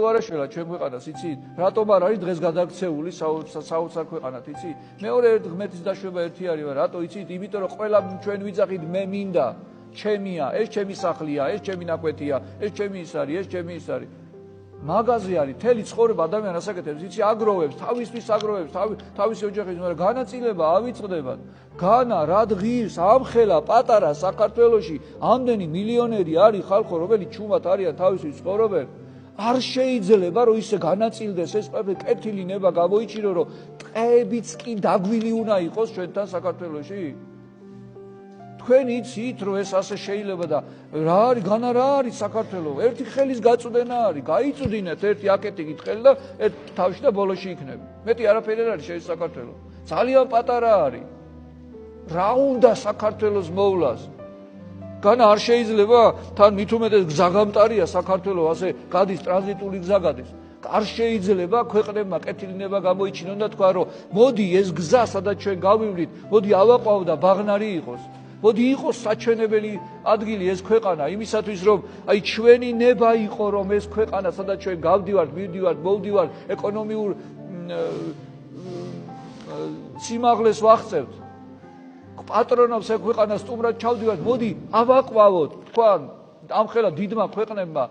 ვარაშველა ჩვენ ქვეყანას იცით? რატომ არ არის დღეს გადაქცეული საოცარ ქვეყანად იცით? მეორე ღმერთის დაშვება ერთი არის, რატო იცით? იმიტომ რომ ყველა ჩვენ ვიძახით მე მინდა, ჩემია, ეს ჩემი სახლია, ეს ჩემი ნაკვეთია, ეს ჩემი ის არის, ეს ჩემი ის არის. მაგაზე არის მთელი ცხოვრება ადამიანი ასაკეთებს, იცი აგროვებს, თავისთვის აგროვებს, თავისი ოჯახის, მაგრამ განაწილება ავიწყდებათ. განა რა ღირს ამხელა პატარა საქართველოში ამდენი მილიონერი არის ხალხო, რომელიც ჩუმად არიან თავისთვის ცხოვრობენ. არ შეიძლება რომ ისე განაწილდეს ეს ყველაფერი კეთილი ნება გამოიჩინო რომ ტყეებიც კი დაგვილი უნდა იყოს ჩვენთან საქართველოში. თქვენ იცით რომ ეს ასე შეიძლება და რა არის განა რა არის საქართველო ერთი ხელის გაწვდენა არის გაიწვდინეთ ერთი აკეტიკით ხელი და ერთ თავში და ბოლოში იქნება მეტი არაფერი არ არის შენ საქართველო ძალიან პატარა არის რა უნდა საქართველოს მოვლას განა არ შეიძლება თან მით უმეტეს გზა გამტარია საქართველო ასე გადის ტრანზიტული გზა გადის არ შეიძლება ქვეყნებმა კეთილინება გამოიჩინონ და თქვა რომ მოდი ეს გზა სადაც ჩვენ გავივლით მოდი ავაყვავ და ბაღნარი იყოს მოდი იყოს საჩვენებელი ადგილი ეს ქვეყანა იმისათვის რომ აი ჩვენი ნება იყო რომ ეს ქვეყანა სადაც ჩვენ გავდივართ მივდივართ მოვდივართ ეკონომიურ სიმაღლეს ვაღწევთ პატრონობს ეს ქვეყანა სტუმრად ჩავდივართ მოდი ავაყვავოთ თქვა ამხელა დიდმა ქვეყნებმა